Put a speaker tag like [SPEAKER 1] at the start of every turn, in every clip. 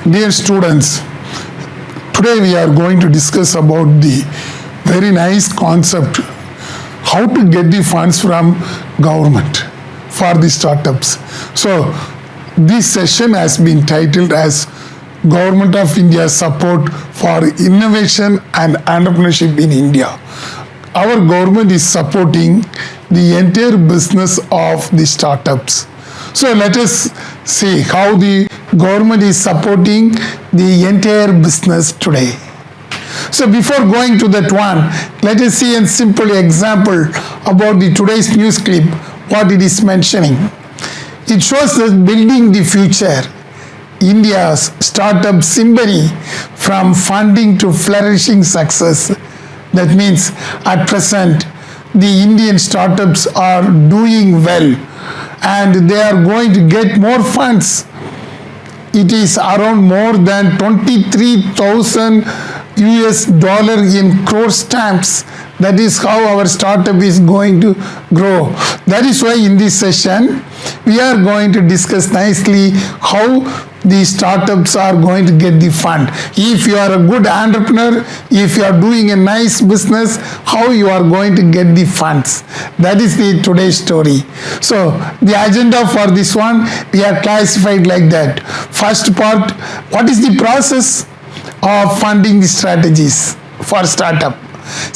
[SPEAKER 1] Dear students, today we are going to discuss about the very nice concept, how to get the funds from government for the startups. So this session has been titled as Government of India Support for Innovation and Entrepreneurship in India. Our government is supporting the entire business of the startups. So let us see how the government is supporting the entire business today. So before going to that one, let us see a simple example about the today's news clip, what it is mentioning. It shows us building the future, India's startup symphony from funding to flourishing success. That means at present, the Indian startups are doing well and they are going to get more funds. It is around more than 23,000 US dollar in crore stamps. That is how our startup is going to grow. That is why in this session, we are going to discuss nicely how the startups are going to get the fund. If you are a good entrepreneur, if you are doing a nice business, how you are going to get the funds. That is the today's story. So the agenda for this one, we have classified like that. First part, what is the process of funding the strategies for startup?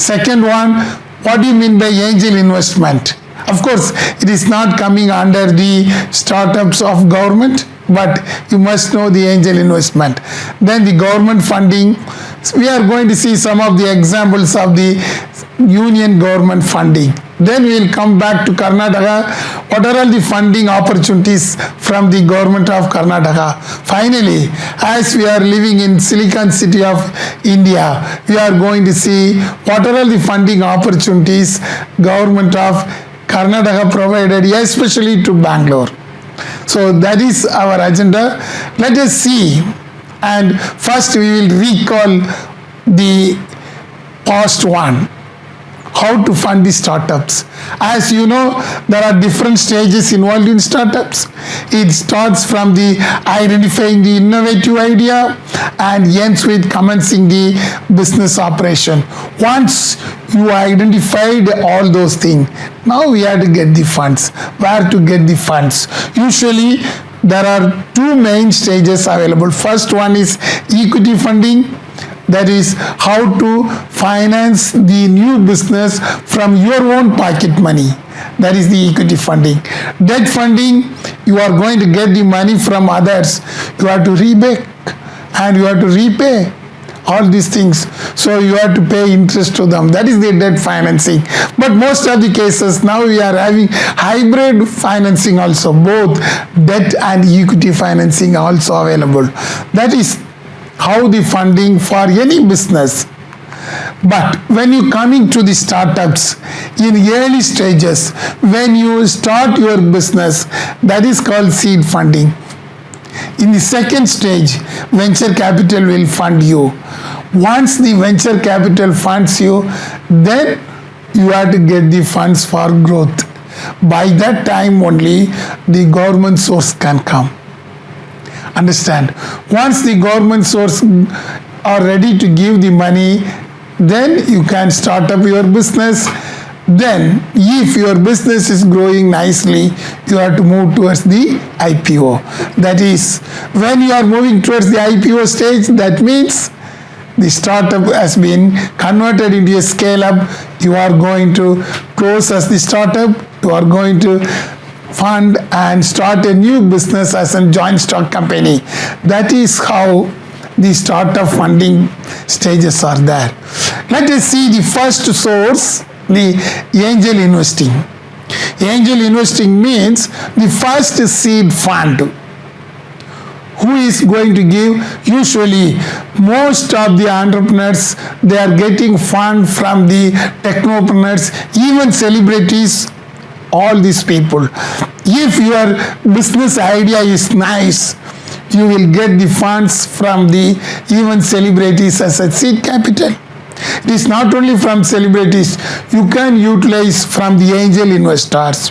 [SPEAKER 1] Second one, what do you mean by angel investment? Of course, it is not coming under the startups of government, but you must know the angel investment. Then the government funding. We are going to see some of the examples of the union government funding. Then we will come back to Karnataka. What are all the funding opportunities from the government of Karnataka? Finally, as we are living in Silicon City of India, we are going to see what are all the funding opportunities government of Karnataka provided, especially to Bangalore. So that is our agenda. Let us see. And first we will recall the past one. How to fund the startups. As you know, there are different stages involved in startups. It starts from the identifying the innovative idea and ends with commencing the business operation. Once you identified all those things, now we have to get the funds. Where to get the funds? Usually, there are two main stages available. First one is equity funding. That is how to finance the new business from your own pocket money. That is the equity funding. Debt funding, you are going to get the money from others. You have to repay and you have to repay all these things. So you have to pay interest to them. That is the debt financing. But most of the cases now we are having hybrid financing also. Both debt and equity financing also available. That is how the funding for any business. But when you coming to the startups in early stages, when you start your business, that is called seed funding. In the second stage, venture capital will fund you. Once the venture capital funds you, then you have to get the funds for growth. By that time only, the government source can come. Understand? Once the government source are ready to give the money, then you can start up your business. Then, if your business is growing nicely, you have to move towards the IPO. That is, when you are moving towards the IPO stage, that means the startup has been converted into a scale-up. You are going to close as the startup. You are going to fund and start a new business as a joint stock company. That is how the startup funding stages are there. Let us see the first source, the angel investing. Angel investing means the first seed fund. Who is going to give? Usually, most of the entrepreneurs, they are getting fund from the technopreneurs, even celebrities, all these people. If your business idea is nice, you will get the funds from the even celebrities as a seed capital. It is not only from celebrities, you can utilize from the angel investors.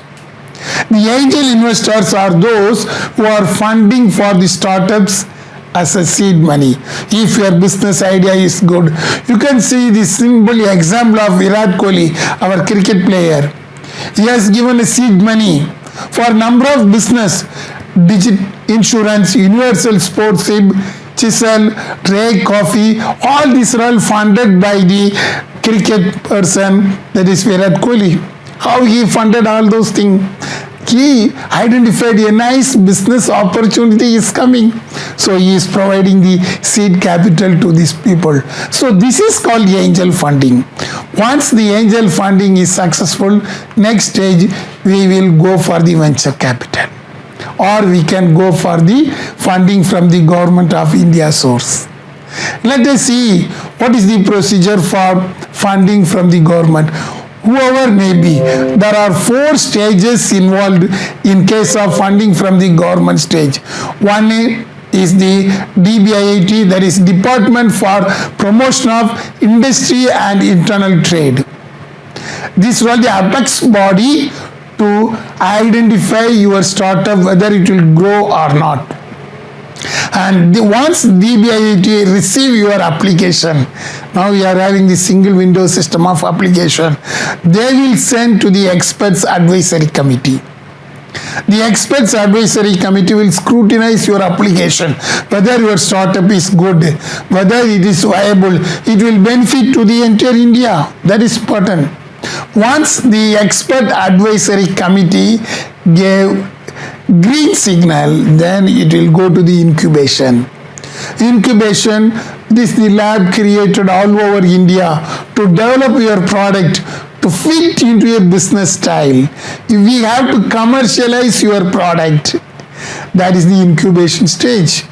[SPEAKER 1] The angel investors are those who are funding for the startups as a seed money. If your business idea is good, you can see the simple example of Virat Kohli, our cricket player. He has given a seed money for number of business, Digit Insurance, Universal Sports SIB, Chisel, Ray Coffee, all these are all funded by the cricket person, that is Virat Kohli. How he funded all those things? He identified a nice business opportunity is coming. So he is providing the seed capital to these people. So this is called angel funding. Once the angel funding is successful, next stage we will go for the venture capital. Or we can go for the funding from the Government of India source. Let us see what is the procedure for funding from the government. Whoever may be, there are 4 stages involved in case of funding from the government stage. One is the DBIT, that is Department for Promotion of Industry and Internal Trade. This was the apex body to identify your startup, whether it will grow or not. And once DBIT receive your application, now we are having the single window system of application, they will send to the experts advisory committee. The experts advisory committee will scrutinize your application, whether your startup is good, whether it is viable, it will benefit to the entire India. That is important. Once the expert advisory committee gave green signal, then it will go to the incubation. Incubation, this is the lab created all over India to develop your product to fit into a business style. If we have to commercialize your product, that is the incubation stage.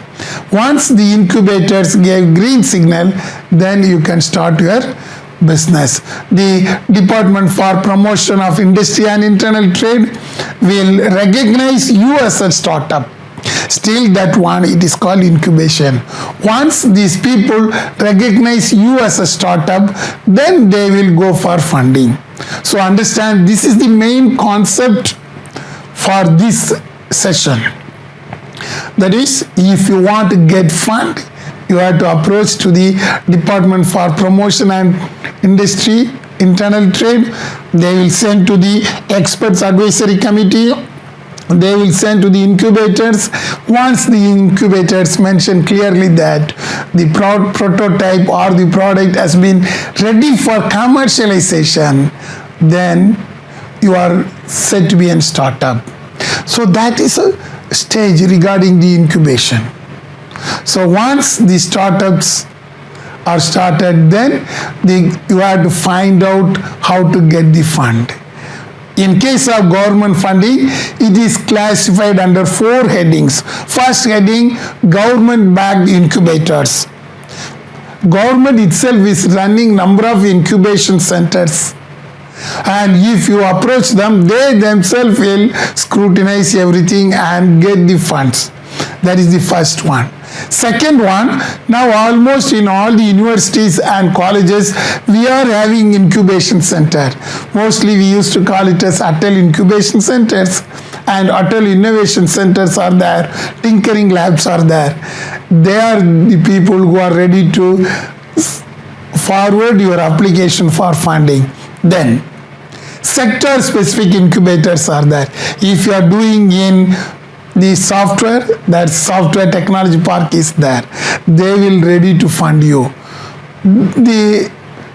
[SPEAKER 1] Once the incubators gave green signal, then you can start your business. The Department for Promotion of Industry and Internal Trade will recognize you as a startup. Still that one, it is called incubation. Once these people recognize you as a startup, then they will go for funding. So understand, this is the main concept for this session. That is, if you want to get fund, you have to approach to the Department for Promotion and Industry, Internal Trade. They will send to the Experts Advisory Committee. They will send to the incubators. Once the incubators mention clearly that the prototype or the product has been ready for commercialization, then you are said to be a startup. So that is a stage regarding the incubation. So once the startups are started, then you have to find out how to get the fund. In case of government funding, it is classified under 4 headings. First heading, government-backed incubators. Government itself is running number of incubation centers. And if you approach them, they themselves will scrutinize everything and get the funds. That is the first one. Second one, now almost in all the universities and colleges, we are having incubation center. Mostly we used to call it as Atal incubation centers, and Atal innovation centers are there, tinkering labs are there. They are the people who are ready to forward your application for funding. Then, sector specific incubators are there. If you are doing in the software, that software technology park is there. They will ready to fund you. The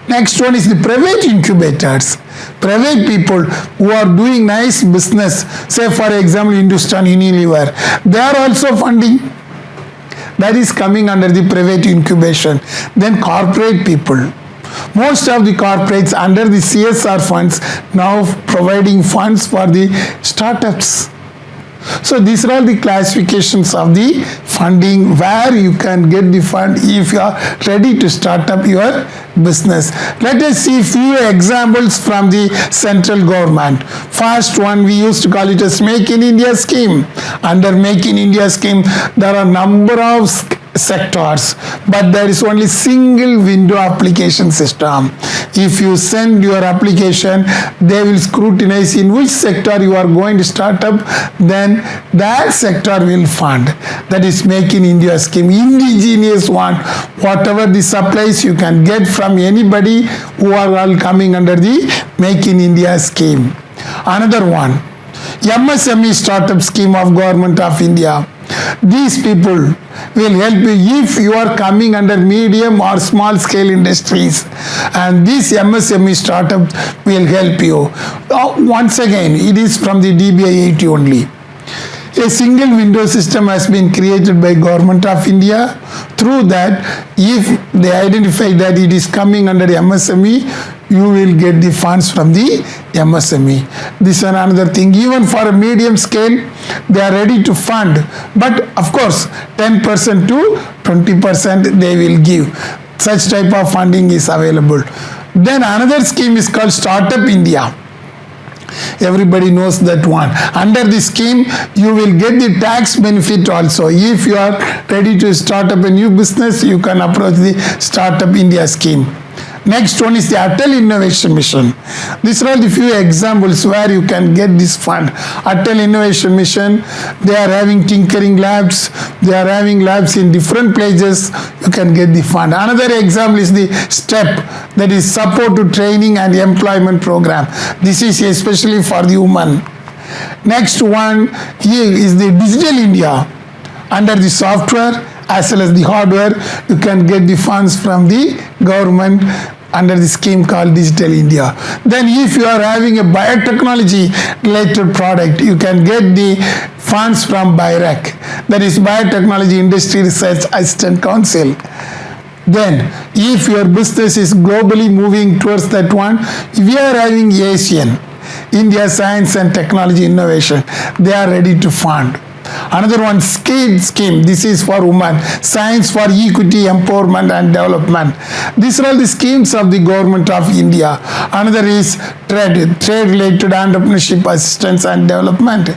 [SPEAKER 1] next one is the private incubators. Private people who are doing nice business, say for example Hindustan Unilever, they are also funding. That is coming under the private incubation. Then corporate people. Most of the corporates under the CSR funds now providing funds for the startups. So these are all the classifications of the funding where you can get the fund if you are ready to start up your business. Let us see few examples from the central government. First one, we used to call it as Make in India scheme. Under Make in India scheme, there are number of sectors, but there is only single window application system. If you send your application, they will scrutinize in which sector you are going to start up, then that sector will fund. That is Make in India scheme, indigenous one. Whatever the supplies you can get from anybody who are all coming under the Make in India scheme. Another one, MSME startup scheme of Government of India. These people will help you if you are coming under medium or small scale industries, and this MSME startup will help you. Once again, it is from the DBI 80 only. A single window system has been created by Government of India. Through that, if they identify that it is coming under MSME, you will get the funds from the MSME. This is another thing. Even for a medium scale, they are ready to fund. But of course, 10% to 20% they will give. Such type of funding is available. Then another scheme is called Startup India. Everybody knows that one. Under this scheme, you will get the tax benefit also. If you are ready to start up a new business, you can approach the Startup India scheme. Next one is the Atal Innovation Mission. These are the few examples where you can get this fund. Atal Innovation Mission, they are having tinkering labs, they are having labs in different places, you can get the fund. Another example is the STEP, that is Support to Training and Employment Program. This is especially for the women. Next one here is the Digital India. Under the software as well as the hardware, you can get the funds from the government under the scheme called Digital India. Then if you are having a biotechnology related product, you can get the funds from BIRAC, that is Biotechnology Industry Research Assistant Council. Then if your business is globally moving towards that one, we are having ASEAN, India Science and Technology Innovation, they are ready to fund. Another one, SCADE scheme. This is for women. Science for Equity, Empowerment and Development. These are all the schemes of the Government of India. Another is trade-related entrepreneurship assistance and development.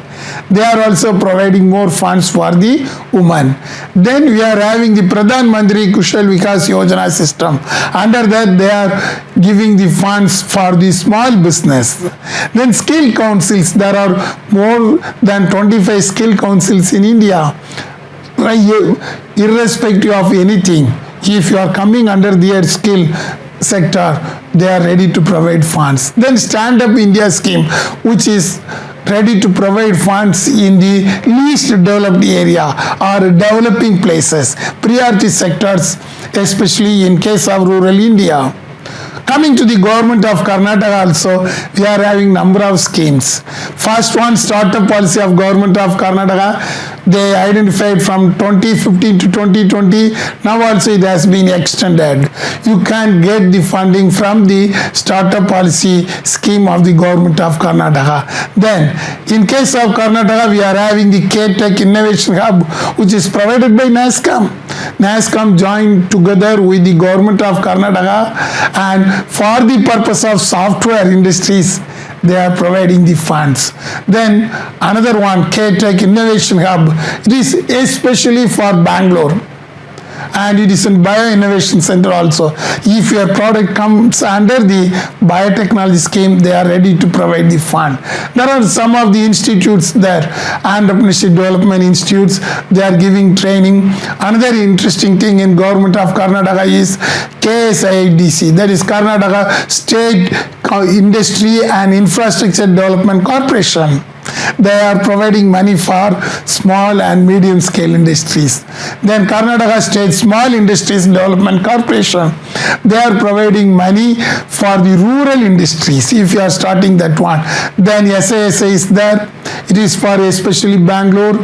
[SPEAKER 1] They are also providing more funds for the women. Then we are having the Pradhan Mantri Kushal Vikas Yojana system. Under that, they are giving the funds for the small business. Then skill councils. There are more than 25 skill councils in India. Irrespective of anything, if you are coming under their skill sector, they are ready to provide funds. Then Stand Up India scheme, which is ready to provide funds in the least developed area or developing places, priority sectors, especially in case of rural India. Coming to the Government of Karnataka also, we are having number of schemes. First one, Startup Policy of Government of Karnataka. They identified from 2015 to 2020. Now also it has been extended. You can get the funding from the Startup Policy scheme of the Government of Karnataka. Then, in case of Karnataka, we are having the K-Tech Innovation Hub, which is provided by NASCOM. NASCOM joined together with the Government of Karnataka, and for the purpose of software industries, they are providing the funds. Then another one, K-Tech Innovation Hub. It is especially for Bangalore, and it is in Bio Innovation Center also. If your product comes under the biotechnology scheme, they are ready to provide the fund. There are some of the institutes there, entrepreneurship development institutes, they are giving training. Another interesting thing in Government of Karnataka is KSIDC, that is Karnataka State Industry and Infrastructure Development Corporation. They are providing money for small and medium scale industries. Then Karnataka State Small Industries Development Corporation, they are providing money for the rural industries if you are starting that one. Then SISI is there. It is for especially Bangalore.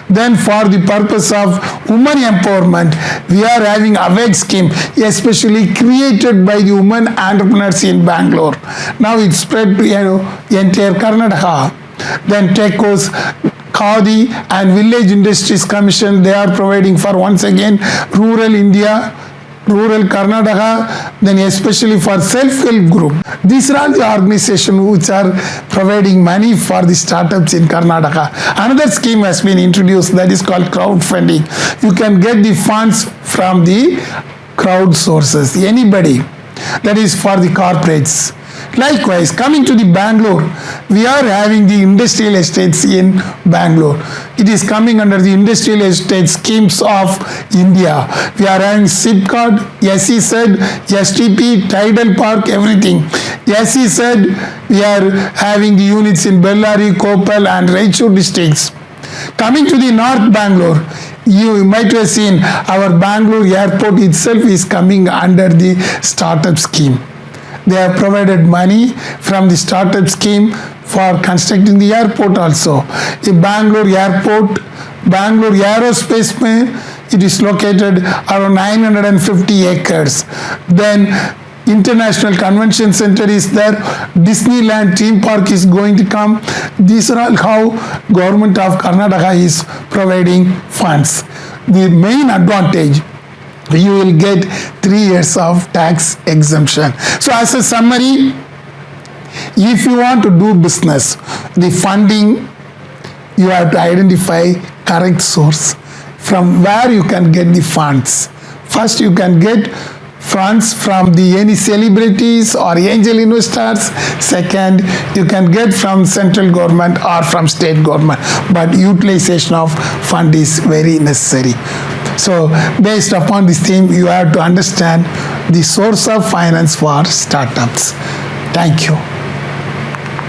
[SPEAKER 1] Then for the purpose of women empowerment, we are having AWAKE scheme, especially created by the women entrepreneurs in Bangalore. Now it's spread to entire Karnataka. Then TECOS, Khadi and Village Industries Commission, they are providing for once again rural India. rural Karnataka, then especially for self-help group. These are all the organizations which are providing money for the startups in Karnataka. Another scheme has been introduced that is called crowdfunding. You can get the funds from the crowd sources, anybody. That is for the corporates. Likewise, coming to the Bangalore, we are having the industrial estates in Bangalore. It is coming under the industrial estate schemes of India. We are having SIPCOT, SEZ, STP, Tidal Park, everything. SEZ, we are having the units in Bellary, Koppal and Raichur districts. Coming to the North Bangalore, you might have seen our Bangalore airport itself is coming under the startup scheme. They have provided money from the startup scheme for constructing the airport also. The Bangalore airport, Bangalore aerospace, it is located around 950 acres. Then International Convention Center is there. Disneyland theme park is going to come. These are all how Government of Karnataka is providing funds. The main advantage, you will get 3 years of tax exemption. So as a summary, if you want to do business, the funding, you have to identify correct source from where you can get the funds. First, you can get funds from any celebrities or angel investors. Second, you can get from central government or from state government, but utilization of fund is very necessary. So based upon this theme, you have to understand the source of finance for startups. Thank you.